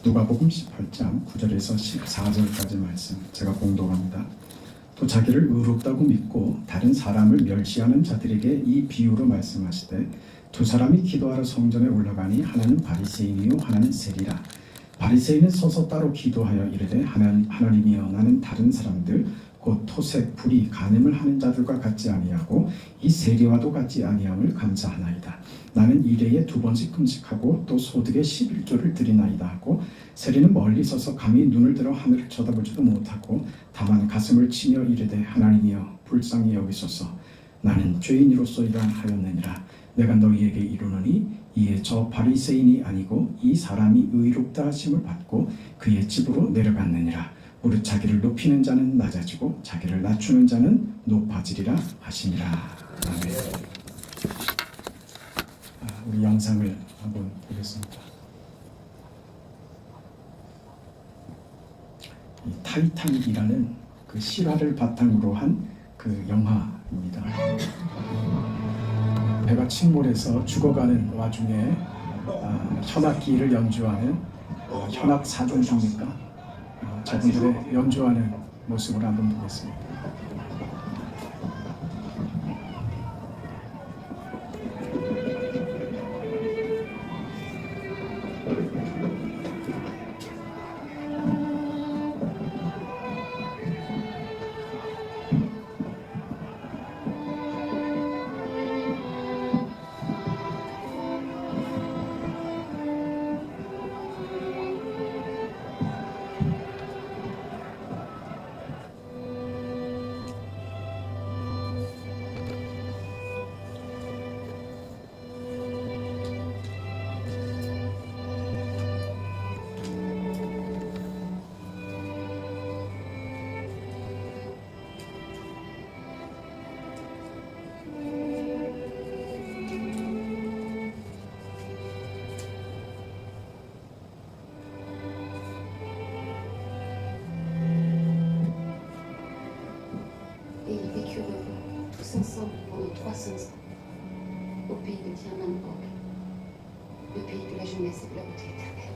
누가복음 18장 9절에서 14절까지 말씀 제가 봉독합니다. 또 자기를 의롭다고 믿고 다른 사람을 멸시하는 자들에게 이 비유로 말씀하시되 두 사람이 기도하러 성전에 올라가니 하나는 바리새인이요 하나는 세리라. 바리새인은 서서 따로 기도하여 이르되 하나님이여 나는 다른 사람들 곧 토색, 불의, 간음을 하는 자들과 같지 아니하고 이 세리와도 같지 아니함을 감사하나이다. 나는 일회에 2번씩 금식하고 또 소득의 11조를 드리나이다 하고 세리는 멀리 서서 감히 눈을 들어 하늘을 쳐다보지도 못하고 다만 가슴을 치며 이르되 하나님이여 불쌍히 여기소서. 나는 죄인으로서이라 하였느니라. 내가 너희에게 이르노니 이에 저 바리새인이 아니고 이 사람이 의롭다 하심을 받고 그의 집으로 내려갔느니라. 무릇 자기를 높이는 자는 낮아지고 자기를 낮추는 자는 높아지리라 하시니라. 아멘. 우리 영상을 한번 보겠습니다. 이 타이타닉이라는 그 실화를 바탕으로 한 그 영화입니다. 배가 침몰해서 죽어가는 와중에 현악기를 연주하는 현악 사중주입니까? 저분들의 연주하는 모습을 한번 보겠습니다. Et ils vécurent tous ensemble pendant 300 ans au pays de Tirnanbog, le pays de la jeunesse et de la beauté éternelle.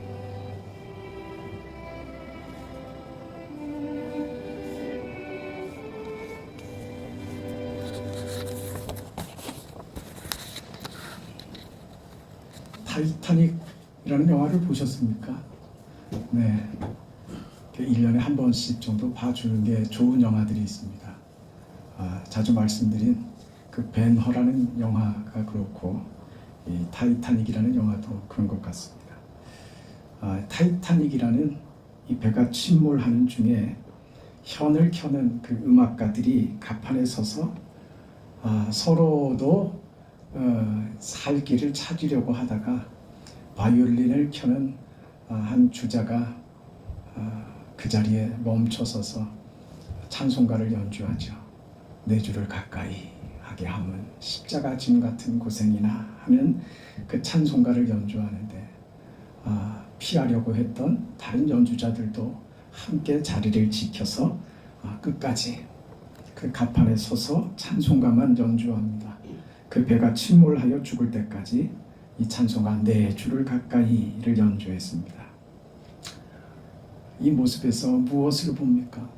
타이타닉이라는 영화를 보셨습니까? 네, 1년에 한 번씩 정도 봐주는 게 좋은 영화들이 있습니다. 자주 말씀드린 그 벤허라는 영화가 그렇고 이 타이타닉이라는 영화도 그런 것 같습니다. 타이타닉이라는 이 배가 침몰하는 중에 현을 켜는 그 음악가들이 갑판에 서서 서로도 살 길을 찾으려고 하다가 바이올린을 켜는 한 주자가 그 자리에 멈춰서서 찬송가를 연주하죠. 내 주를 가까이 하게 하면 십자가 짐 같은 고생이나 하는 그 찬송가를 연주하는데 피하려고 했던 다른 연주자들도 함께 자리를 지켜서 끝까지 그 갑판에 서서 찬송가만 연주합니다. 그 배가 침몰하여 죽을 때까지 이 찬송가 내 주를 가까이를 연주했습니다. 이 모습에서 무엇을 봅니까?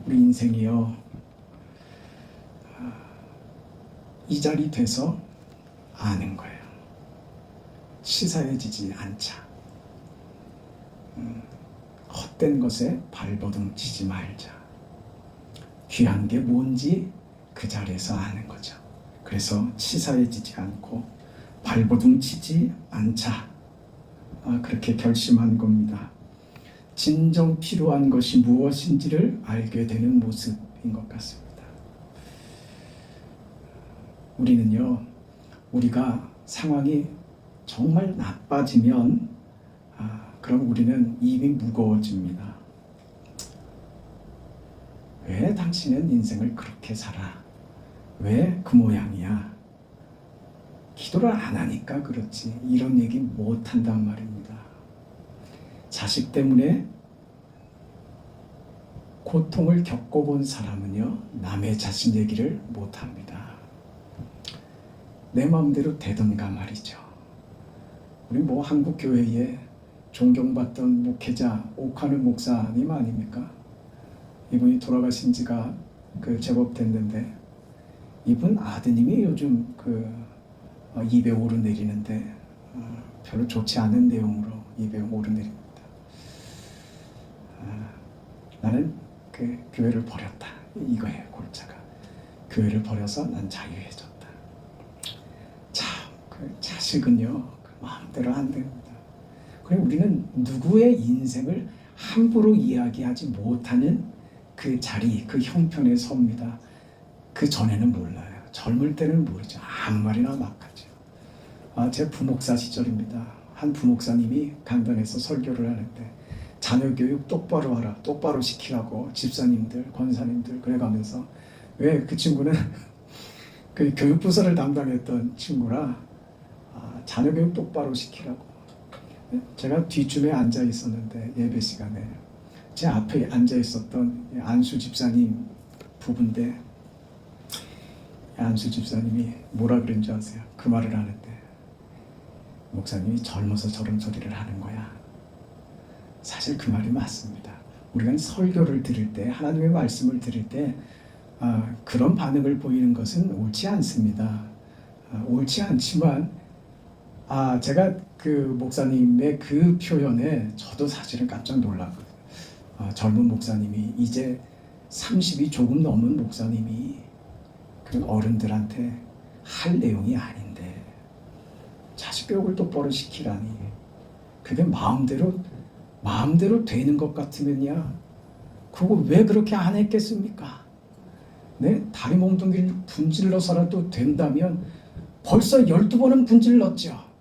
우리 인생이요, 이 자리 돼서 아는 거예요. 시사해지지 않자. 헛된 것에 발버둥 치지 말자. 귀한 게 뭔지 그 자리에서 아는 거죠. 그래서 치사해지지 않고 발버둥 치지 않자. 그렇게 결심한 겁니다. 진정 필요한 것이 무엇인지를 알게 되는 모습인 것 같습니다. 우리는요, 우리가 상황이 정말 나빠지면 그럼 우리는 입이 무거워집니다. 왜 당신은 인생을 그렇게 살아? 왜 그 모양이야? 기도를 안 하니까 그렇지. 이런 얘기 못 한단 말입니다. 자식 때문에 고통을 겪어본 사람은요, 남의 자식 얘기를 못 합니다. 내 마음대로 되던가 말이죠. 우리 한국 교회에 존경받던 목회자 오카누 목사님 아닙니까? 이분이 돌아가신 지가 제법 됐는데 이분 아드님이 요즘 입에 오르내리는데 별로 좋지 않은 내용으로 입에 오르내립니다. 나는 교회를 버렸다. 이거예요, 골자가. 교회를 버려서 난 자유해졌다. 참, 자식은요, 마음대로 안 됩니다. 그리고 우리는 누구의 인생을 함부로 이야기하지 못하는 그 자리, 그 형편에 섭니다. 그 전에는 몰라요. 젊을 때는 모르죠. 아무 말이나 막 하죠. 제 부목사 시절입니다. 한 부목사님이 강단에서 설교를 하는데 자녀 교육 똑바로 하라, 똑바로 시키라고 집사님들, 권사님들 그래가면서 왜 그 친구는 그 교육부서를 담당했던 친구라 자녀 교육 똑바로 시키라고. 제가 뒷줄에 앉아 있었는데 예배 시간에 제 앞에 앉아 있었던 안수 집사님 부부인데 안수 집사님이 뭐라 그런 줄 아세요? 그 말을 하는데 목사님이 젊어서 저런 소리를 하는 거야. 사실 그 말이 맞습니다. 우리가 설교를 들을 때 하나님의 말씀을 들을 때 그런 반응을 보이는 것은 옳지 않습니다. 옳지 않지만 제가 그 목사님의 그 표현에 저도 사실은 깜짝 놀랐거든요. 젊은 목사님이 이제 30이 조금 넘은 목사님이 그 어른들한테 할 내용이 아닌데 자식 교육을 똑바로 시키라니 그게 마음대로 되는 것 같으면야 그거 왜 그렇게 안 했겠습니까? 네? 다리 몽둥이를 분질러서라도 된다면 벌써 12번은 분질렀죠.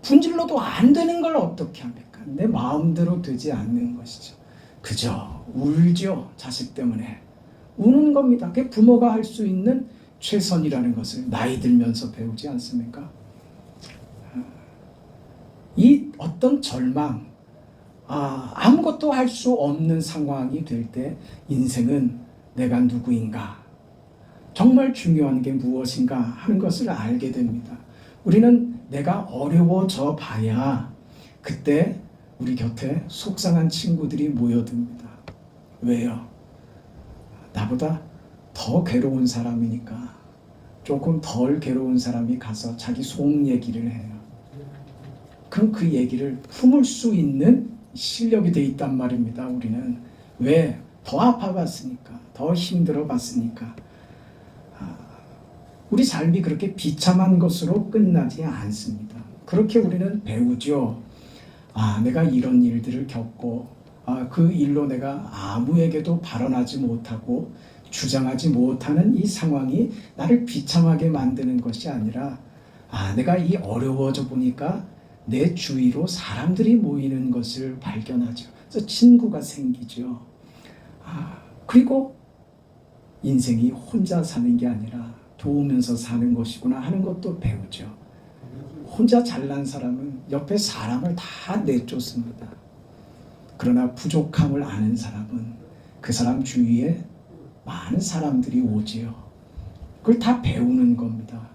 분질러도 안 되는 걸 어떻게 합니까? 내 마음대로 되지 않는 것이죠. 그저 울죠. 자식 때문에. 우는 겁니다. 그게 부모가 할 수 있는 최선이라는 것을 나이 들면서 배우지 않습니까? 이 어떤 절망, 아무것도 할 수 없는 상황이 될 때 인생은 내가 누구인가, 정말 중요한 게 무엇인가 하는 것을 알게 됩니다. 우리는 내가 어려워져 봐야 그때 우리 곁에 속상한 친구들이 모여듭니다. 왜요? 나보다 더 괴로운 사람이니까 조금 덜 괴로운 사람이 가서 자기 속 얘기를 해요. 그럼 그 얘기를 품을 수 있는 실력이 돼 있단 말입니다. 우리는 왜? 더 아파봤으니까, 더 힘들어봤으니까. 우리 삶이 그렇게 비참한 것으로 끝나지 않습니다. 그렇게 우리는 배우죠. 내가 이런 일들을 겪고 그 일로 내가 아무에게도 발언하지 못하고 주장하지 못하는 이 상황이 나를 비참하게 만드는 것이 아니라 내가 이 어려워져 보니까 내 주위로 사람들이 모이는 것을 발견하죠. 그래서 친구가 생기죠. 그리고 인생이 혼자 사는 게 아니라 도우면서 사는 것이구나 하는 것도 배우죠. 혼자 잘난 사람은 옆에 사람을 다 내쫓습니다. 그러나 부족함을 아는 사람은 그 사람 주위에 많은 사람들이 오지요. 그걸 다 배우는 겁니다.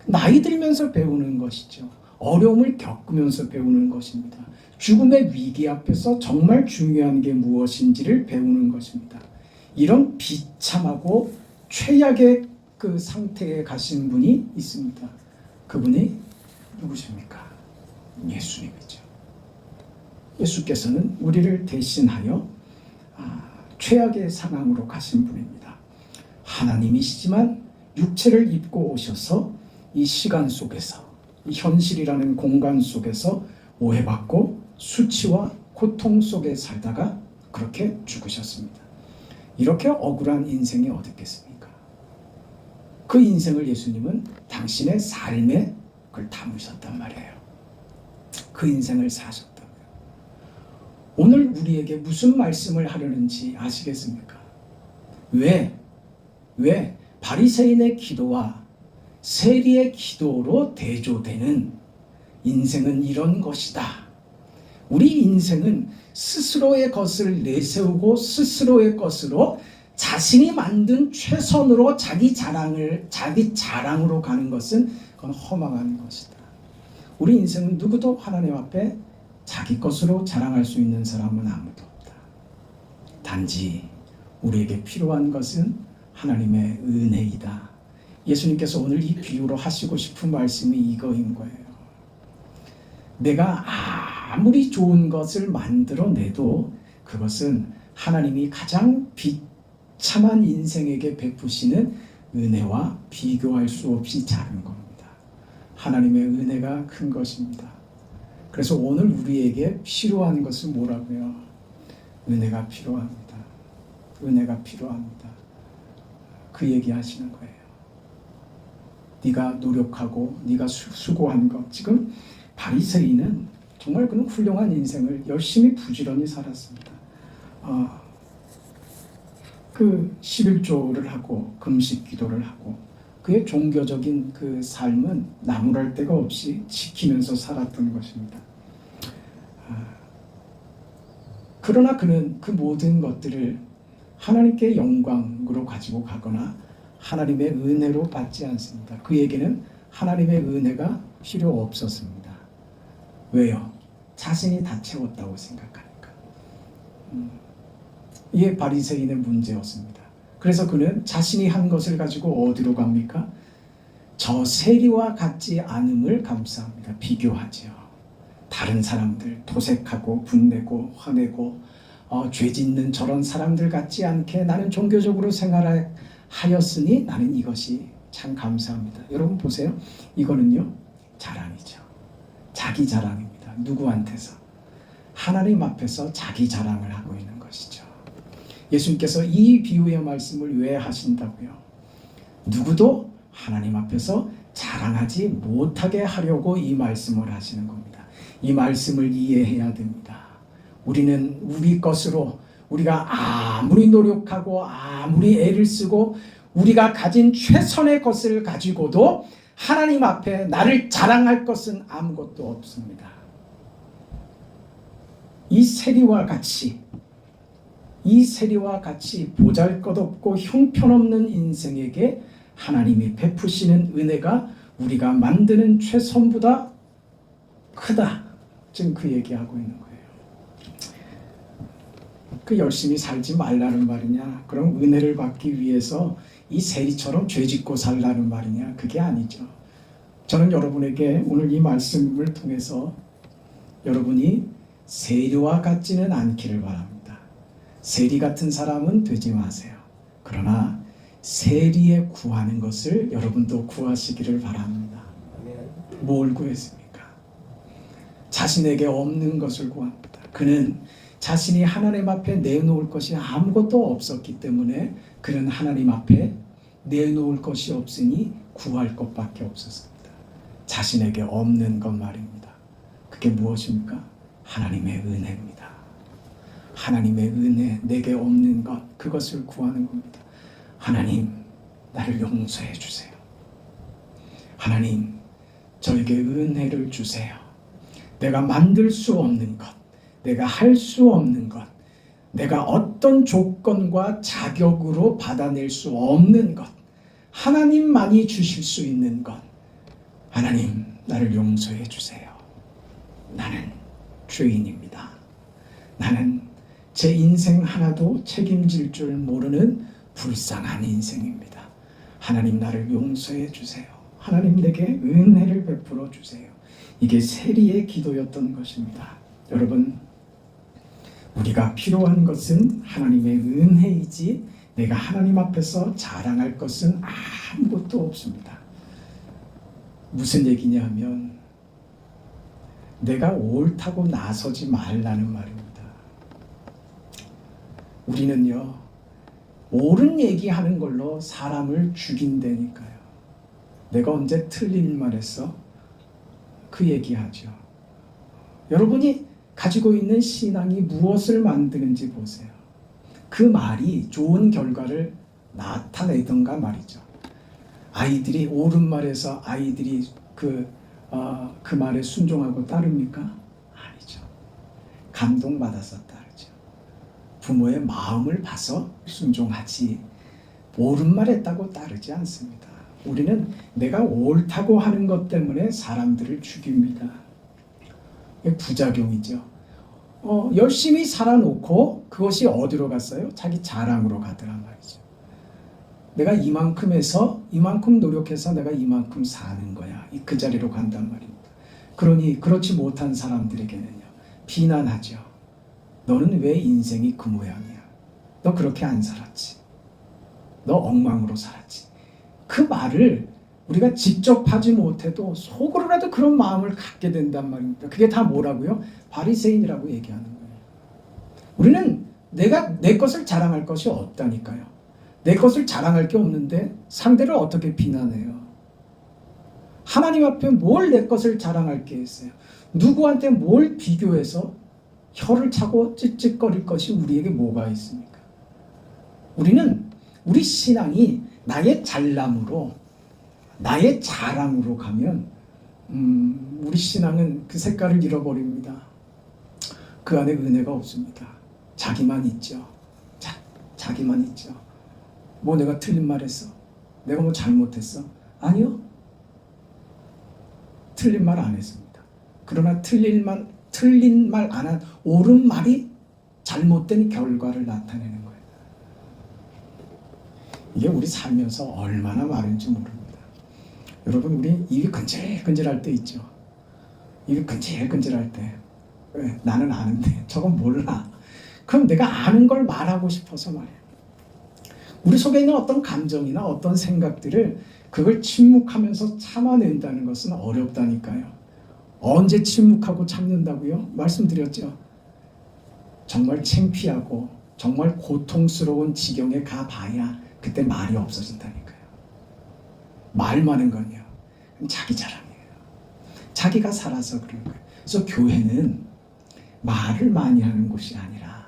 나이 들면서 배우는 것이죠. 어려움을 겪으면서 배우는 것입니다. 죽음의 위기 앞에서 정말 중요한 게 무엇인지를 배우는 것입니다. 이런 비참하고 최악의 그 상태에 가신 분이 있습니다. 그분이 누구십니까? 예수님이죠. 예수께서는 우리를 대신하여 최악의 상황으로 가신 분입니다. 하나님이시지만 육체를 입고 오셔서 이 시간 속에서, 이 현실이라는 공간 속에서 오해받고 수치와 고통 속에 살다가 그렇게 죽으셨습니다. 이렇게 억울한 인생이 어디 있겠습니까? 그 인생을 예수님은 당신의 삶에 그걸 담으셨단 말이에요. 그 인생을 사셨다고요. 오늘 우리에게 무슨 말씀을 하려는지 아시겠습니까? 왜 바리새인의 기도와 세리의 기도로 대조되는 인생은 이런 것이다. 우리 인생은 스스로의 것을 내세우고 스스로의 것으로 자신이 만든 최선으로 자기 자랑으로 가는 것은 그건 허망한 것이다. 우리 인생은 누구도 하나님 앞에 자기 것으로 자랑할 수 있는 사람은 아무도 없다. 단지 우리에게 필요한 것은 하나님의 은혜이다. 예수님께서 오늘 이 비유로 하시고 싶은 말씀이 이거인 거예요. 내가 아무리 좋은 것을 만들어내도 그것은 하나님이 가장 비참한 인생에게 베푸시는 은혜와 비교할 수 없이 작은 겁니다. 하나님의 은혜가 큰 것입니다. 그래서 오늘 우리에게 필요한 것은 뭐라고요? 은혜가 필요합니다. 은혜가 필요합니다. 그 얘기 하시는 거예요. 네가 노력하고 네가 수고한 것. 지금 바리새인은 정말 그는 훌륭한 인생을 열심히 부지런히 살았습니다. 그 11조를 하고 금식 기도를 하고 그의 종교적인 그 삶은 나무랄 데가 없이 지키면서 살았던 것입니다. 그러나 그는 그 모든 것들을 하나님께 영광으로 가지고 가거나 하나님의 은혜로 받지 않습니다. 그에게는 하나님의 은혜가 필요 없었습니다. 왜요? 자신이 다 채웠다고 생각하니까. 이게 바리새인의 문제였습니다. 그래서 그는 자신이 한 것을 가지고 어디로 갑니까? 저 세리와 같지 않음을 감사합니다. 비교하죠. 다른 사람들 도색하고 분내고 화내고 죄 짓는 저런 사람들 같지 않게 나는 종교적으로 생활하였으니 나는 이것이 참 감사합니다. 여러분 보세요. 이거는요 자랑이죠. 자기 자랑입니다. 누구한테서? 하나님 앞에서 자기 자랑을 하고 있는 것이죠. 예수님께서 이 비유의 말씀을 왜 하신다고요? 누구도 하나님 앞에서 자랑하지 못하게 하려고 이 말씀을 하시는 겁니다. 이 말씀을 이해해야 됩니다. 우리는 우리 것으로 우리가 아무리 노력하고 아무리 애를 쓰고 우리가 가진 최선의 것을 가지고도 하나님 앞에 나를 자랑할 것은 아무것도 없습니다. 이 세리와 같이 보잘것없고 형편없는 인생에게 하나님이 베푸시는 은혜가 우리가 만드는 최선보다 크다. 지금 그 얘기하고 있는 거예요. 그 열심히 살지 말라는 말이냐? 그럼 은혜를 받기 위해서 이 세리처럼 죄짓고 살라는 말이냐? 그게 아니죠. 저는 여러분에게 오늘 이 말씀을 통해서 여러분이 세리와 같지는 않기를 바랍니다. 세리 같은 사람은 되지 마세요. 그러나 세리에 구하는 것을 여러분도 구하시기를 바랍니다. 뭘 구했습니까? 자신에게 없는 것을 구합니다. 그는 자신이 하나님 앞에 내놓을 것이 아무것도 없었기 때문에 그는 하나님 앞에 내놓을 것이 없으니 구할 것밖에 없었습니다. 자신에게 없는 것 말입니다. 그게 무엇입니까? 하나님의 은혜입니다. 하나님의 은혜, 내게 없는 것, 그것을 구하는 겁니다. 하나님, 나를 용서해 주세요. 하나님, 저에게 은혜를 주세요. 내가 만들 수 없는 것, 내가 할 수 없는 것, 내가 어떤 조건과 자격으로 받아낼 수 없는 것, 하나님만이 주실 수 있는 것, 하나님, 나를 용서해 주세요. 나는 죄인입니다. 나는 제 인생 하나도 책임질 줄 모르는 불쌍한 인생입니다. 하나님, 나를 용서해 주세요. 하나님, 내게 은혜를 베풀어 주세요. 이게 세리의 기도였던 것입니다. 여러분, 우리가 필요한 것은 하나님의 은혜이지 내가 하나님 앞에서 자랑할 것은 아무것도 없습니다. 무슨 얘기냐 하면 내가 옳다고 나서지 말라는 말입니다. 우리는요, 옳은 얘기하는 걸로 사람을 죽인다니까요. 내가 언제 틀린 말 했어? 그 얘기하죠. 여러분이 가지고 있는 신앙이 무엇을 만드는지 보세요. 그 말이 좋은 결과를 나타내던가 말이죠. 아이들이 옳은 말에서 아이들이 그 말에 순종하고 따릅니까? 아니죠. 감동받아서 따르죠. 부모의 마음을 봐서 순종하지 옳은 말 했다고 따르지 않습니다. 우리는 내가 옳다고 하는 것 때문에 사람들을 죽입니다. 부작용이죠. 열심히 살아놓고 그것이 어디로 갔어요? 자기 자랑으로 가더란 말이죠. 내가 이만큼 해서 이만큼 노력해서 내가 이만큼 사는 거야. 그 자리로 간단 말입니다. 그러니 그렇지 못한 사람들에게는요, 비난하죠. 너는 왜 인생이 그 모양이야? 너 그렇게 안 살았지. 너 엉망으로 살았지. 그 말을 우리가 직접 하지 못해도 속으로라도 그런 마음을 갖게 된단 말입니다. 그게 다 뭐라고요? 바리새인이라고 얘기하는 거예요. 우리는 내 것을 자랑할 것이 없다니까요. 내 것을 자랑할 게 없는데 상대를 어떻게 비난해요? 하나님 앞에 뭘 내 것을 자랑할 게 있어요? 누구한테 뭘 비교해서 혀를 차고 찝찝거릴 것이 우리에게 뭐가 있습니까? 우리는 우리 신앙이 나의 잘남으로, 나의 자랑으로 가면 우리 신앙은 그 색깔을 잃어버립니다. 그 안에 은혜가 없습니다. 자기만 있죠. 자기만 있죠. 뭐 내가 틀린 말 했어? 내가 뭐 잘못했어? 아니요. 틀린 말 안 했습니다. 그러나 틀린 말 안 한 옳은 말이 잘못된 결과를 나타내는 거예요. 이게 우리 살면서 얼마나 많은지 모릅니다. 여러분, 우리 입이 근질근질할 때 있죠. 입이 근질근질할 때, 왜? 나는 아는데 저건 몰라. 그럼 내가 아는 걸 말하고 싶어서 말이에요. 우리 속에 있는 어떤 감정이나 어떤 생각들을 그걸 침묵하면서 참아낸다는 것은 어렵다니까요. 언제 침묵하고 참는다고요? 말씀드렸죠. 정말 창피하고 정말 고통스러운 지경에 가봐야 그때 말이 없어진다니까요. 말 많은 건요, 자기 자랑이에요. 자기가 살아서 그런 거예요. 그래서 교회는 말을 많이 하는 곳이 아니라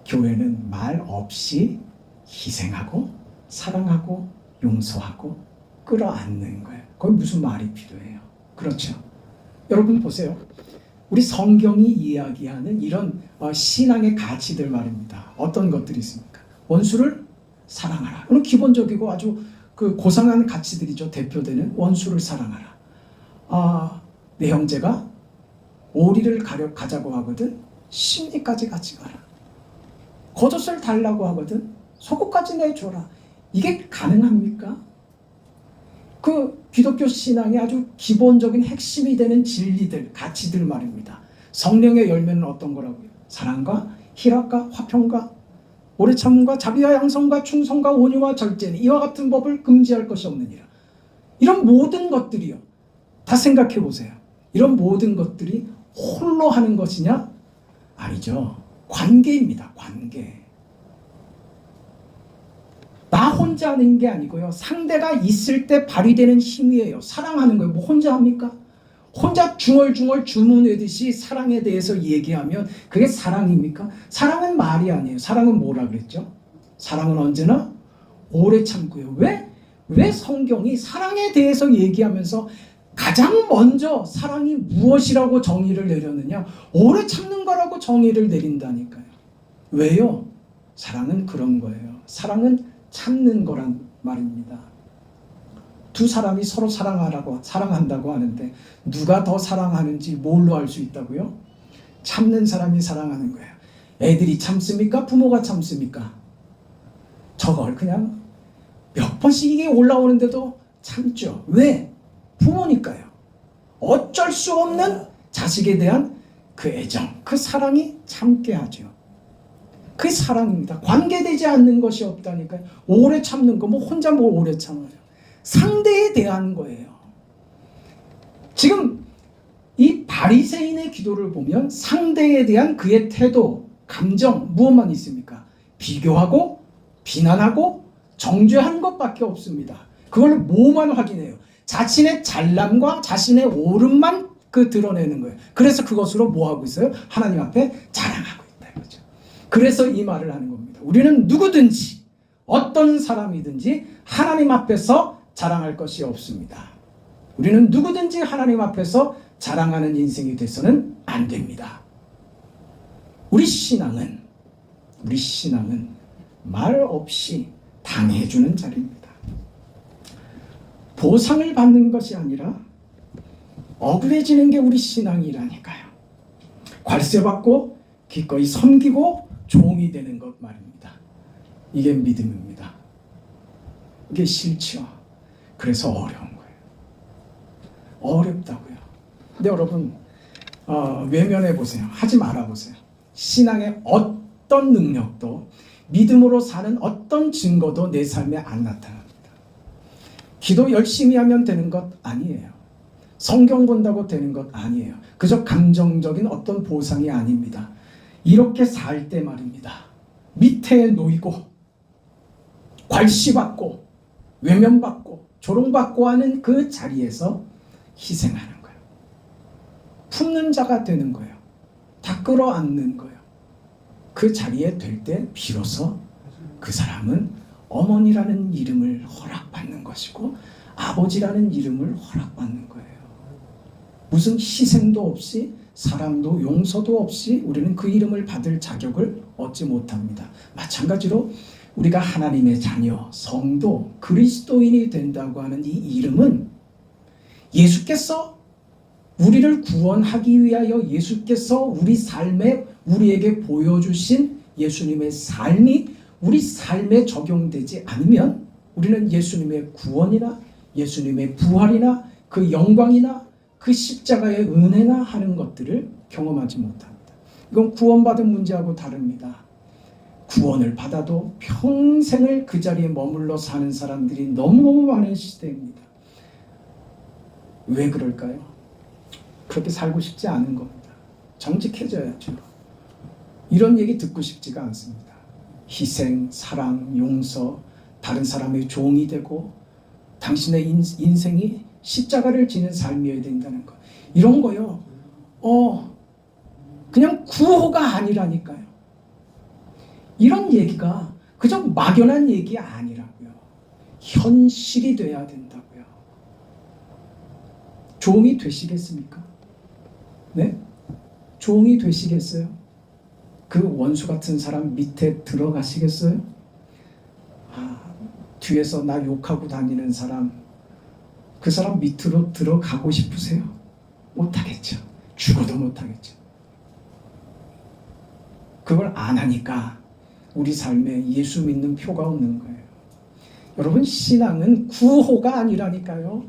교회는 말 없이 희생하고 사랑하고 용서하고 끌어안는 거예요. 거기 무슨 말이 필요해요? 그렇죠. 여러분 보세요. 우리 성경이 이야기하는 이런 신앙의 가치들 말입니다. 어떤 것들이 있습니까? 원수를 사랑하라. 그건 기본적이고 아주 그 고상한 가치들이죠. 대표되는 원수를 사랑하라. 내 형제가 오리를 가자고 하거든 심리까지 같이 가라. 겉옷을 달라고 하거든 속옷까지 내줘라. 이게 가능합니까? 그 기독교 신앙의 아주 기본적인 핵심이 되는 진리들, 가치들 말입니다. 성령의 열매는 어떤 거라고요? 사랑과 희락과 화평과 오래 참음과 자비와 양성과 충성과 온유와 절제는 이와 같은 법을 금지할 것이 없느니라. 이런 모든 것들이요. 다 생각해 보세요. 이런 모든 것들이 홀로 하는 것이냐? 아니죠. 관계입니다. 관계. 나 혼자 하는 게 아니고요. 상대가 있을 때 발휘되는 힘이에요. 사랑하는 거예요. 뭐 혼자 합니까? 혼자 중얼중얼 주문 외듯이 사랑에 대해서 얘기하면 그게 사랑입니까? 사랑은 말이 아니에요. 사랑은 뭐라 그랬죠? 사랑은 언제나 오래 참고요. 왜 성경이 사랑에 대해서 얘기하면서 가장 먼저 사랑이 무엇이라고 정의를 내렸느냐? 오래 참는 거라고 정의를 내린다니까요. 왜요? 사랑은 그런 거예요. 사랑은 참는 거란 말입니다. 두 사람이 서로 사랑한다고 하는데 누가 더 사랑하는지 뭘로 알 수 있다고요? 참는 사람이 사랑하는 거예요. 애들이 참습니까? 부모가 참습니까? 저걸 그냥 몇 번씩 이게 올라오는데도 참죠. 왜? 부모니까요. 어쩔 수 없는 자식에 대한 그 애정, 그 사랑이 참게 하죠. 그게 사랑입니다. 관계되지 않는 것이 없다니까요. 오래 참는 거, 뭐 혼자 뭘 오래 참아요. 상대에 대한 거예요. 지금 이 바리새인의 기도를 보면 상대에 대한 그의 태도, 감정, 무엇만 있습니까? 비교하고 비난하고 정죄하는 것밖에 없습니다. 그걸 뭐만 확인해요? 자신의 잘남과 자신의 옳음만 드러내는 거예요. 그래서 그것으로 뭐 하고 있어요? 하나님 앞에 자랑하고 있다 이거죠. 그래서 이 말을 하는 겁니다. 우리는 누구든지 어떤 사람이든지 하나님 앞에서 자랑할 것이 없습니다. 우리는 누구든지 하나님 앞에서 자랑하는 인생이 돼서는 안 됩니다. 우리 신앙은 말 없이 당해주는 자리입니다. 보상을 받는 것이 아니라 억울해지는 게 우리 신앙이라니까요. 관세 받고 기꺼이 섬기고 종이 되는 것 말입니다. 이게 믿음입니다. 이게 싫죠. 그래서 어려운 거예요. 어렵다고요. 근데 여러분 외면해 보세요. 하지 말아 보세요. 신앙의 어떤 능력도 믿음으로 사는 어떤 증거도 내 삶에 안 나타납니다. 기도 열심히 하면 되는 것 아니에요. 성경 본다고 되는 것 아니에요. 그저 감정적인 어떤 보상이 아닙니다. 이렇게 살 때 말입니다. 밑에 놓이고 괄시받고 외면받고 조롱받고 하는 그 자리에서 희생하는 거예요. 품는 자가 되는 거예요. 다 끌어안는 거예요. 그 자리에 될 때 비로소 그 사람은 어머니라는 이름을 허락받는 것이고 아버지라는 이름을 허락받는 거예요. 무슨 희생도 없이 사람도 용서도 없이 우리는 그 이름을 받을 자격을 얻지 못합니다. 마찬가지로 우리가 하나님의 자녀, 성도, 그리스도인이 된다고 하는 이 이름은 예수께서 우리를 구원하기 위하여 예수께서 우리 삶에 우리에게 보여주신 예수님의 삶이 우리 삶에 적용되지 않으면 우리는 예수님의 구원이나 예수님의 부활이나 그 영광이나 그 십자가의 은혜나 하는 것들을 경험하지 못합니다. 이건 구원받은 문제하고 다릅니다. 구원을 받아도 평생을 그 자리에 머물러 사는 사람들이 너무너무 많은 시대입니다. 왜 그럴까요? 그렇게 살고 싶지 않은 겁니다. 정직해져야죠. 이런 얘기 듣고 싶지가 않습니다. 희생, 사랑, 용서, 다른 사람의 종이 되고 당신의 인생이 십자가를 지는 삶이어야 된다는 거. 이런 거요. 그냥 구호가 아니라니까요. 이런 얘기가 그저 막연한 얘기 아니라고요. 현실이 돼야 된다고요. 종이 되시겠습니까? 네? 종이 되시겠어요? 그 원수 같은 사람 밑에 들어가시겠어요? 뒤에서 나 욕하고 다니는 사람, 그 사람 밑으로 들어가고 싶으세요? 못하겠죠. 죽어도 못하겠죠. 그걸 안 하니까 우리 삶에 예수 믿는 표가 없는 거예요. 여러분, 신앙은 구호가 아니라니까요.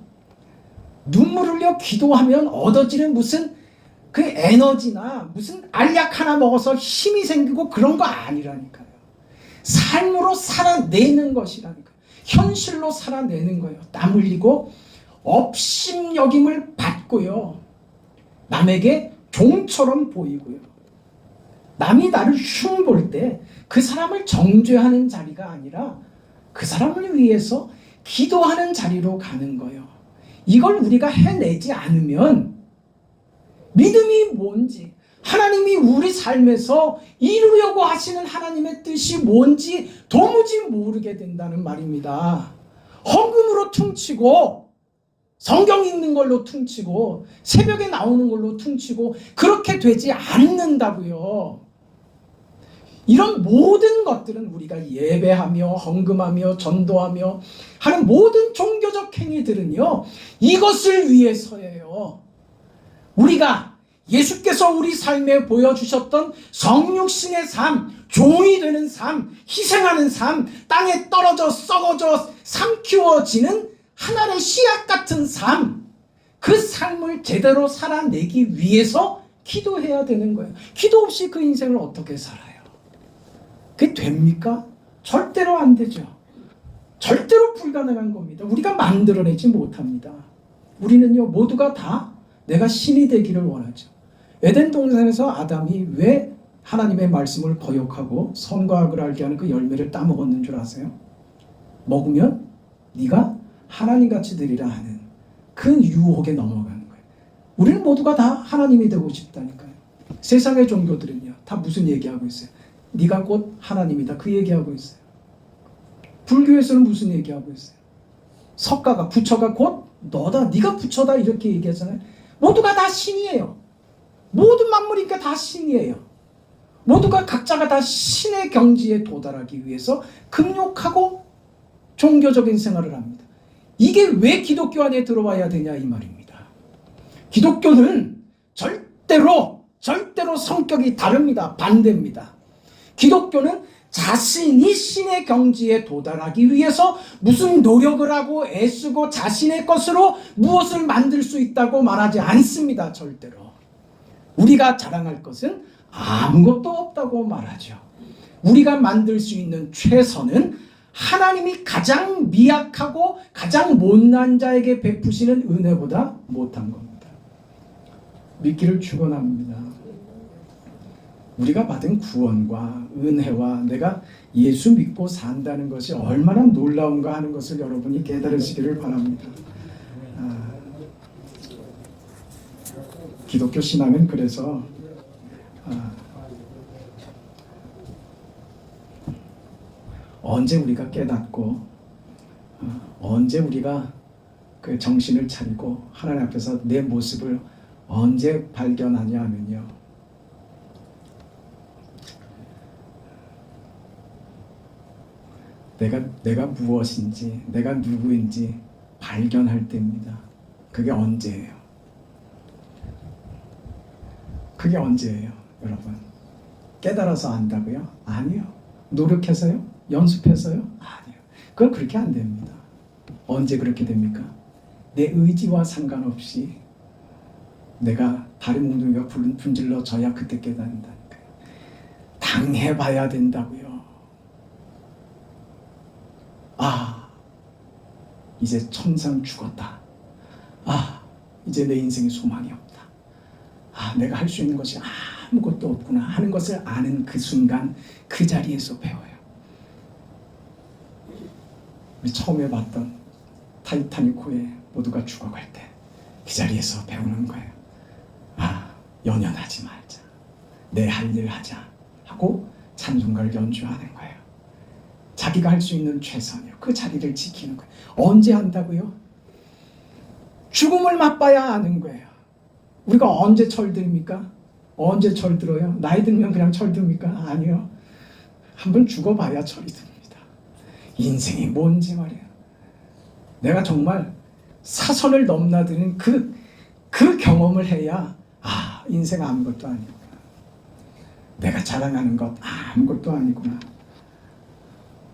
눈물 흘려 기도하면 얻어지는 무슨 그 에너지나 무슨 알약 하나 먹어서 힘이 생기고 그런 거 아니라니까요. 삶으로 살아내는 것이라니까요. 현실로 살아내는 거예요. 땀 흘리고 업심여김을 받고요. 남에게 종처럼 보이고요. 남이 나를 흉볼 때 그 사람을 정죄하는 자리가 아니라 그 사람을 위해서 기도하는 자리로 가는 거예요. 이걸 우리가 해내지 않으면 믿음이 뭔지, 하나님이 우리 삶에서 이루려고 하시는 하나님의 뜻이 뭔지 도무지 모르게 된다는 말입니다. 헌금으로 퉁치고 성경 읽는 걸로 퉁치고 새벽에 나오는 걸로 퉁치고 그렇게 되지 않는다고요. 이런 모든 것들은 우리가 예배하며 헌금하며 전도하며 하는 모든 종교적 행위들은요, 이것을 위해서예요. 우리가 예수께서 우리 삶에 보여주셨던 성육신의 삶, 종이 되는 삶, 희생하는 삶, 땅에 떨어져 썩어져 삼키워지는 하나의 씨앗 같은 삶, 그 삶을 제대로 살아내기 위해서 기도해야 되는 거예요. 기도 없이 그 인생을 어떻게 살아요? 그게 됩니까? 절대로 안 되죠. 절대로 불가능한 겁니다. 우리가 만들어내지 못합니다. 우리는요, 모두가 다 내가 신이 되기를 원하죠. 에덴 동산에서 아담이 왜 하나님의 말씀을 거역하고 선과 악을 알게 하는 그 열매를 따먹었는 줄 아세요? 먹으면 네가 하나님같이 되리라 하는 그 유혹에 넘어가는 거예요. 우리는 모두가 다 하나님이 되고 싶다니까요. 세상의 종교들은요, 다 무슨 얘기하고 있어요? 네가 곧 하나님이다, 그 얘기하고 있어요. 불교에서는 무슨 얘기하고 있어요? 석가가, 부처가 곧 너다, 네가 부처다, 이렇게 얘기하잖아요. 모두가 다 신이에요. 모든 만물이니까 다 신이에요. 모두가 각자가 다 신의 경지에 도달하기 위해서 금욕하고 종교적인 생활을 합니다. 이게 왜 기독교 안에 들어와야 되냐 이 말입니다. 기독교는 절대로 성격이 다릅니다. 반대입니다. 기독교는 자신이 신의 경지에 도달하기 위해서 무슨 노력을 하고 애쓰고 자신의 것으로 무엇을 만들 수 있다고 말하지 않습니다. 절대로. 우리가 자랑할 것은 아무것도 없다고 말하죠. 우리가 만들 수 있는 최선은 하나님이 가장 미약하고 가장 못난 자에게 베푸시는 은혜보다 못한 겁니다. 믿기를 축원합니다. 우리가 받은 구원과 은혜와 내가 예수 믿고 산다는 것이 얼마나 놀라운가 하는 것을 여러분이 깨달으시기를 바랍니다. 기독교 신앙은 그래서 언제 우리가 깨닫고 언제 우리가 그 정신을 차리고 하나님 앞에서 내 모습을 언제 발견하냐 하면요, 내가 무엇인지 내가 누구인지 발견할 때입니다. 그게 언제예요? 그게 언제예요, 여러분? 깨달아서 안다고요? 아니요. 노력해서요? 연습해서요? 아니요. 그건 그렇게 안 됩니다. 언제 그렇게 됩니까? 내 의지와 상관없이 내가 다리 몽둥이가 분질러져야 그때 깨닫는다니까요. 당해봐야 된다고요. 이제 천상 죽었다. 이제 내 인생에 소망이 없다. 내가 할 수 있는 것이 아무것도 없구나 하는 것을 아는 그 순간 그 자리에서 배워요. 우리 처음에 봤던 타이타닉호에 모두가 죽어갈 때 그 자리에서 배우는 거예요. 연연하지 말자. 내 할 일 하자 하고 찬송가를 연주하는 거예요. 자기가 할 수 있는 최선이요. 그 자리를 지키는 거예요. 언제 한다고요? 죽음을 맛봐야 아는 거예요. 우리가 언제 철듭니까? 언제 철들어요? 나이 들면 그냥 철듭니까? 아니요. 한번 죽어봐야 철이 듭니다. 인생이 뭔지 말이에요. 내가 정말 사선을 넘나드는 그 경험을 해야 인생 아무것도 아니구나. 내가 자랑하는 것 아무것도 아니구나.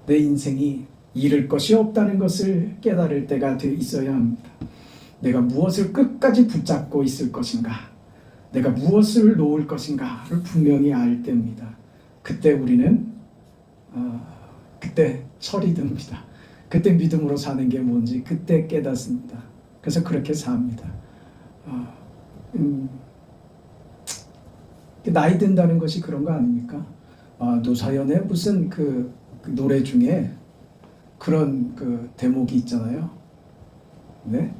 내 인생이 잃을 것이 없다는 것을 깨달을 때가 돼 있어야 합니다. 내가 무엇을 끝까지 붙잡고 있을 것인가, 내가 무엇을 놓을 것인가를 분명히 알 때입니다. 그때 우리는 그때 철이 듭니다. 그때 믿음으로 사는 게 뭔지 그때 깨닫습니다. 그래서 그렇게 삽니다. 나이 든다는 것이 그런 거 아닙니까? 노사연의 무슨 그 노래 중에 그런 그 대목이 있잖아요. 네?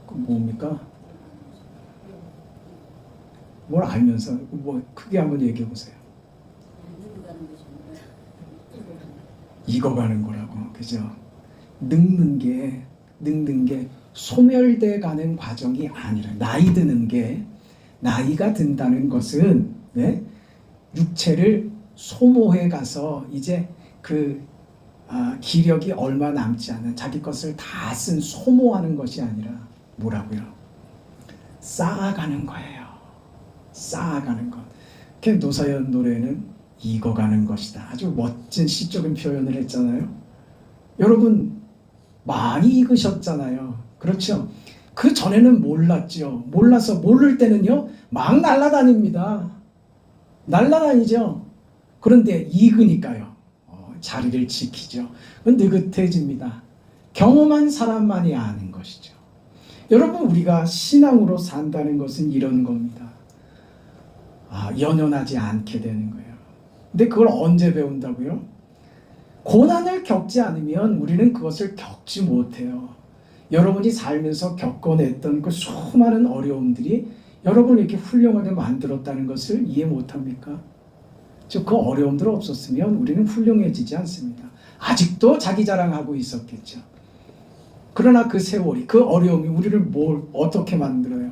그 뭡니까? 뭘 알면서 크게 한번 얘기해 보세요. 익어가는 거라고, 그죠? 늙는 게 소멸돼 가는 과정이 아니라 나이 드는 게, 나이가 든다는 것은 육체를 소모해 가서 이제 기력이 얼마 남지 않은 자기 것을 다 쓴 소모하는 것이 아니라 뭐라고요? 쌓아가는 거예요. 쌓아가는 것. 노사연 노래는 익어가는 것이다. 아주 멋진 시적인 표현을 했잖아요. 여러분 많이 익으셨잖아요. 그렇죠? 그 전에는 몰랐죠. 몰라서 모를 때는요 막 날아다닙니다. 날아다니죠. 그런데 익으니까요 자리를 지키죠. 느긋해집니다. 경험한 사람만이 아는 것이죠. 여러분 우리가 신앙으로 산다는 것은 이런 겁니다. 연연하지 않게 되는 거예요. 근데 그걸 언제 배운다고요? 고난을 겪지 않으면 우리는 그것을 겪지 못해요. 여러분이 살면서 겪어냈던 그 수많은 어려움들이 여러분을 이렇게 훌륭하게 만들었다는 것을 이해 못합니까? 그 어려움들 없었으면 우리는 훌륭해지지 않습니다. 아직도 자기 자랑하고 있었겠죠. 그러나 그 세월이, 그 어려움이 우리를 어떻게 만들어요?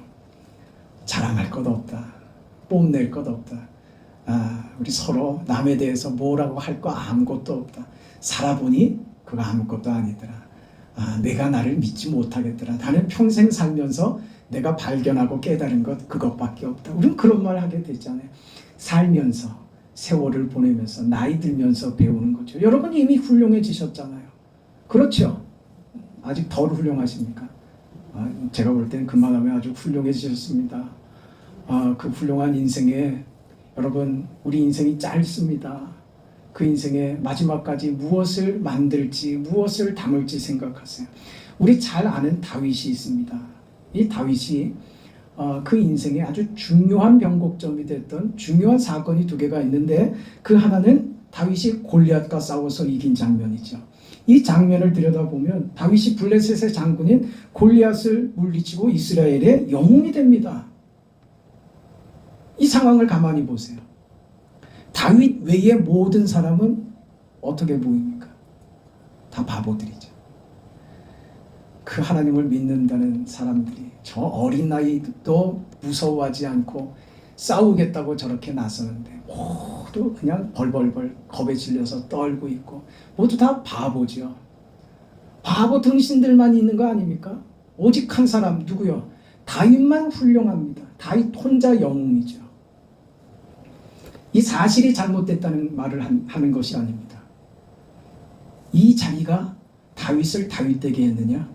자랑할 것 없다. 뽐낼 것 없다. 우리 서로 남에 대해서 뭐라고 할 거 아무것도 없다. 살아보니 그거 아무것도 아니더라. 내가 나를 믿지 못하겠더라. 나는 평생 살면서 내가 발견하고 깨달은 것 그것밖에 없다. 우리는 그런 말 하게 되잖아요. 살면서 세월을 보내면서 나이 들면서 배우는 거죠. 여러분 이미 훌륭해지셨잖아요. 그렇죠? 아직 덜 훌륭하십니까? 제가 볼 땐 그만하면 아주 훌륭해지셨습니다. 그 훌륭한 인생에 여러분 우리 인생이 짧습니다. 그 인생의 마지막까지 무엇을 만들지 무엇을 담을지 생각하세요. 우리 잘 아는 다윗이 있습니다. 이 다윗이 그 인생에 아주 중요한 변곡점이 됐던 중요한 사건이 두 개가 있는데 그 하나는 다윗이 골리앗과 싸워서 이긴 장면이죠. 이 장면을 들여다보면 다윗이 블레셋의 장군인 골리앗을 물리치고 이스라엘의 영웅이 됩니다. 이 상황을 가만히 보세요. 다윗 외의 모든 사람은 어떻게 보입니까? 다 바보들이죠. 그 하나님을 믿는다는 사람들이 저 어린 나이도 무서워하지 않고 싸우겠다고 저렇게 나서는데 모두 그냥 벌벌벌 겁에 질려서 떨고 있고 모두 다 바보죠. 바보 등신들만 있는 거 아닙니까? 오직 한 사람 누구요? 다윗만 훌륭합니다. 다윗 혼자 영웅이죠. 이 사실이 잘못됐다는 말을 하는 것이 아닙니다. 이 자기가 다윗을 다윗되게 했느냐?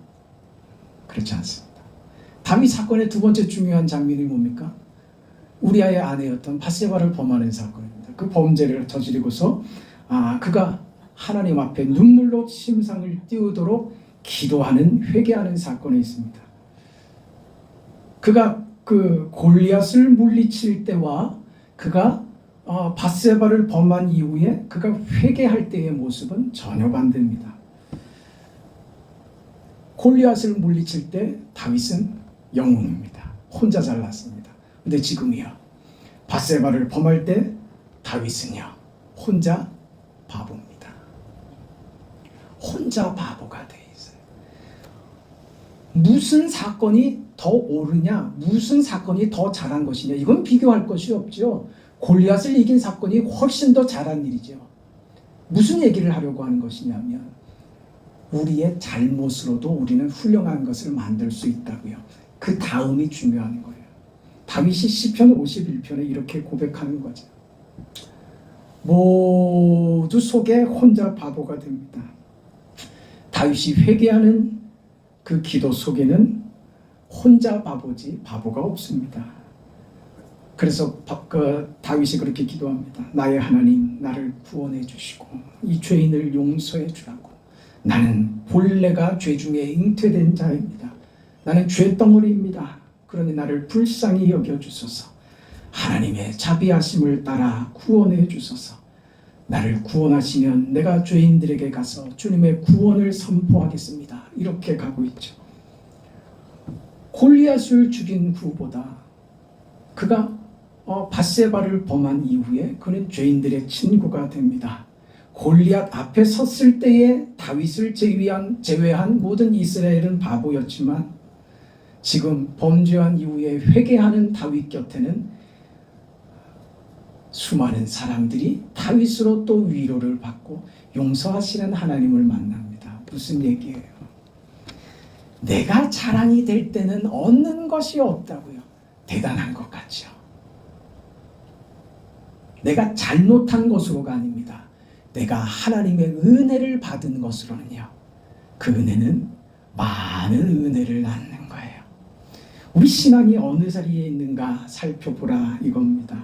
그렇지 않습니다. 다윗 사건의 두 번째 중요한 장면이 뭡니까? 우리아의 아내였던 바세바를 범하는 사건입니다. 그 범죄를 저지르고서 그가 하나님 앞에 눈물로 심상을 띄우도록 기도하는 회개하는 사건이 있습니다. 그가 그 골리앗을 물리칠 때와 그가 바세바를 범한 이후에 그가 회개할 때의 모습은 전혀 반대입니다. 골리앗을 물리칠 때 다윗은 영웅입니다. 혼자 잘났습니다. 근데 지금이요. 바세바를 범할 때 다윗은요. 혼자 바보입니다. 혼자 바보가 돼 있어요. 무슨 사건이 더 옳으냐, 무슨 사건이 더 잘한 것이냐, 이건 비교할 것이 없죠. 골리앗을 이긴 사건이 훨씬 더 잘한 일이죠. 무슨 얘기를 하려고 하는 것이냐면 우리의 잘못으로도 우리는 훌륭한 것을 만들 수 있다고요. 그 다음이 중요한 거예요. 다윗이 시편 51편에 이렇게 고백하는 거죠. 모두 속에 혼자 바보가 됩니다. 다윗이 회개하는 그 기도 속에는 혼자 바보지 바보가 없습니다. 그래서 다윗이 그렇게 기도합니다. 나의 하나님, 나를 구원해 주시고 이 죄인을 용서해 주라고. 나는 본래가 죄 중에 잉태된 자입니다. 나는 죄덩어리입니다. 그러니 나를 불쌍히 여겨주소서. 하나님의 자비하심을 따라 구원해 주소서. 나를 구원하시면 내가 죄인들에게 가서 주님의 구원을 선포하겠습니다. 이렇게 가고 있죠. 골리앗을 죽인 후보다 그가 바세바를 범한 이후에 그는 죄인들의 친구가 됩니다. 골리앗 앞에 섰을 때에 다윗을 제외한 모든 이스라엘은 바보였지만 지금 범죄한 이후에 회개하는 다윗 곁에는 수많은 사람들이 다윗으로 또 위로를 받고 용서하시는 하나님을 만납니다. 무슨 얘기예요? 내가 자랑이 될 때는 얻는 것이 없다고요. 대단한 것 같죠. 내가 잘못한 것으로가 아닙니다. 내가 하나님의 은혜를 받은 것으로는요. 그 은혜는 많은 은혜를 낳는 거예요. 우리 신앙이 어느 자리에 있는가 살펴보라 이겁니다.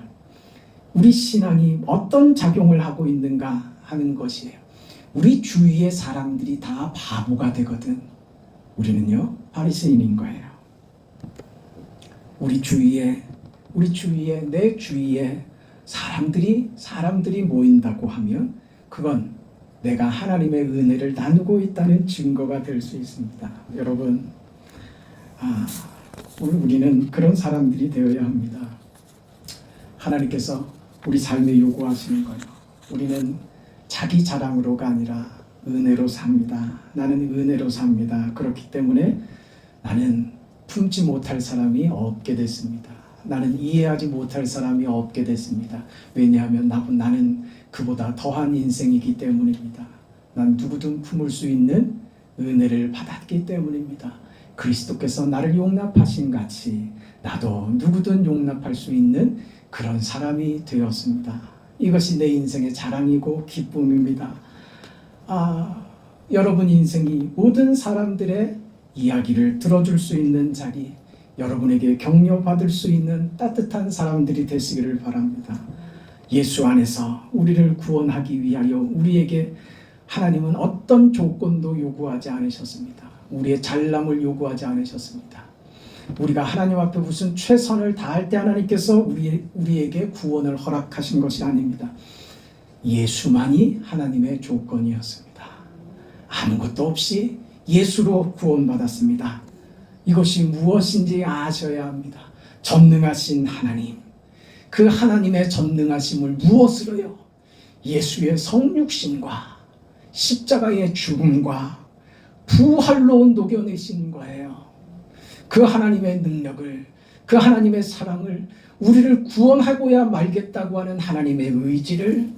우리 신앙이 어떤 작용을 하고 있는가 하는 것이에요. 우리 주위의 사람들이 다 바보가 되거든. 우리는요 바리새인인 거예요. 우리 주위에 내 주위에 사람들이 모인다고 하면 그건 내가 하나님의 은혜를 나누고 있다는 증거가 될 수 있습니다. 여러분, 우리는 그런 사람들이 되어야 합니다. 하나님께서 우리 삶에 요구하시는 거예요. 우리는 자기 자랑으로가 아니라 은혜로 삽니다. 나는 은혜로 삽니다. 그렇기 때문에 나는 품지 못할 사람이 없게 됐습니다. 나는 이해하지 못할 사람이 없게 됐습니다. 왜냐하면 나는 그보다 더한 인생이기 때문입니다. 난 누구든 품을 수 있는 은혜를 받았기 때문입니다. 그리스도께서 나를 용납하신 같이 나도 누구든 용납할 수 있는 그런 사람이 되었습니다. 이것이 내 인생의 자랑이고 기쁨입니다. 여러분 인생이 모든 사람들의 이야기를 들어줄 수 있는 자리, 여러분에게 격려받을 수 있는 따뜻한 사람들이 되시기를 바랍니다. 예수 안에서 우리를 구원하기 위하여 우리에게 하나님은 어떤 조건도 요구하지 않으셨습니다. 우리의 잘남을 요구하지 않으셨습니다. 우리가 하나님 앞에 무슨 최선을 다할 때 하나님께서 우리에게 구원을 허락하신 것이 아닙니다. 예수만이 하나님의 조건이었습니다. 아무것도 없이 예수로 구원받았습니다. 이것이 무엇인지 아셔야 합니다. 전능하신 하나님, 그 하나님의 전능하심을 무엇으로요? 예수의 성육신과 십자가의 죽음과 부활로 녹여내신 거예요. 그 하나님의 능력을, 그 하나님의 사랑을, 우리를 구원하고야 말겠다고 하는 하나님의 의지를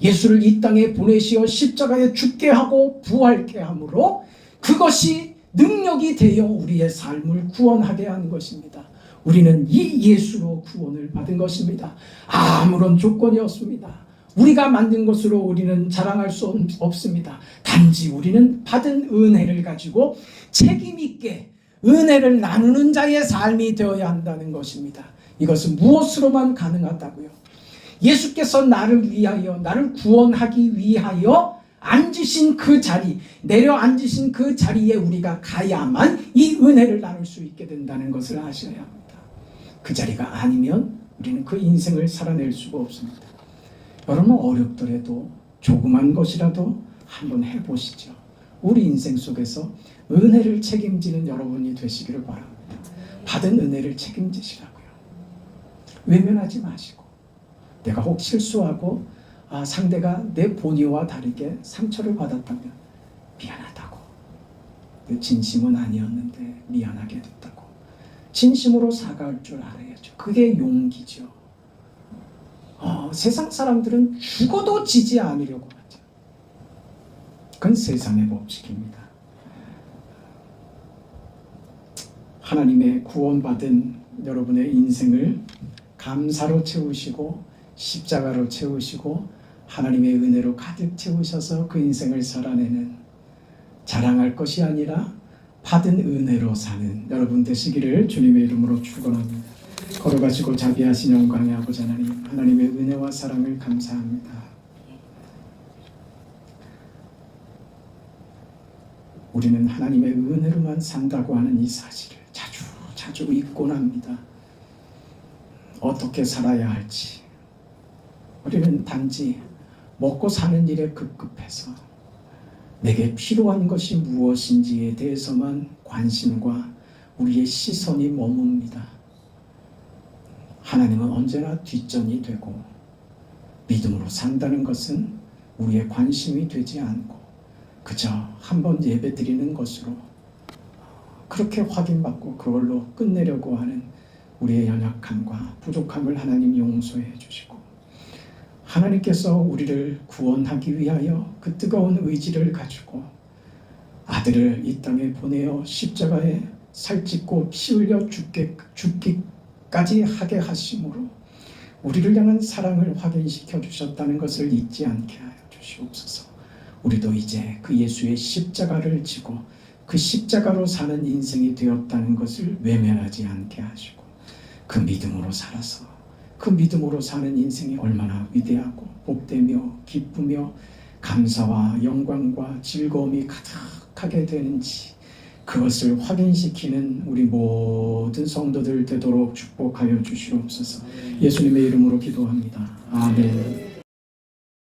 예수를 이 땅에 보내시어 십자가에 죽게 하고 부활케 함으로 그것이 능력이 되어 우리의 삶을 구원하게 한 것입니다. 우리는 이 예수로 구원을 받은 것입니다. 아무런 조건이 없습니다. 우리가 만든 것으로 우리는 자랑할 수 없습니다. 단지 우리는 받은 은혜를 가지고 책임 있게 은혜를 나누는 자의 삶이 되어야 한다는 것입니다. 이것은 무엇으로만 가능하다고요? 예수께서 나를 위하여, 나를 구원하기 위하여 앉으신 그 자리, 내려앉으신 그 자리에 우리가 가야만 이 은혜를 나눌 수 있게 된다는 것을 아셔야 합니다. 그 자리가 아니면 우리는 그 인생을 살아낼 수가 없습니다. 여러분 어렵더라도 조그만 것이라도 한번 해보시죠. 우리 인생 속에서 은혜를 책임지는 여러분이 되시기를 바랍니다. 받은 은혜를 책임지시라고요. 외면하지 마시고, 내가 혹 실수하고 상대가 내 본의와 다르게 상처를 받았다면 미안하다고, 내 진심은 아니었는데 미안하게 됐다고 진심으로 사과할 줄 알아야죠. 그게 용기죠. 세상 사람들은 죽어도 지지 않으려고 하죠. 그건 세상의 법칙입니다. 하나님의 구원받은 여러분의 인생을 감사로 채우시고 십자가로 채우시고 하나님의 은혜로 가득 채우셔서 그 인생을 살아내는, 자랑할 것이 아니라 받은 은혜로 사는 여러분 되시기를 주님의 이름으로 축원합니다. 걸어가시고 자비하신 영광의 아버지 하나님, 하나님의 은혜와 사랑을 감사합니다. 우리는 하나님의 은혜로만 산다고 하는 이 사실을 자주 잊곤 합니다. 어떻게 살아야 할지, 우리는 단지 먹고 사는 일에 급급해서 내게 필요한 것이 무엇인지에 대해서만 관심과 우리의 시선이 머뭅니다. 하나님은 언제나 뒷전이 되고 믿음으로 산다는 것은 우리의 관심이 되지 않고 그저 한번 예배 드리는 것으로 그렇게 확인받고 그걸로 끝내려고 하는 우리의 연약함과 부족함을 하나님 용서해 주시고, 하나님께서 우리를 구원하기 위하여 그 뜨거운 의지를 가지고 아들을 이 땅에 보내어 십자가에 살찢고 피 흘려 죽기까지 하게 하심으로 우리를 향한 사랑을 확인시켜 주셨다는 것을 잊지 않게 하여 주시옵소서. 우리도 이제 그 예수의 십자가를 지고 그 십자가로 사는 인생이 되었다는 것을 외면하지 않게 하시고 그 믿음으로 살아서 그 믿음으로 사는 인생이 얼마나 위대하고 복되며 기쁘며 감사와 영광과 즐거움이 가득하게 되는지 그것을 확인시키는 우리 모든 성도들 되도록 축복하여 주시옵소서. 예수님의 이름으로 기도합니다. 아멘.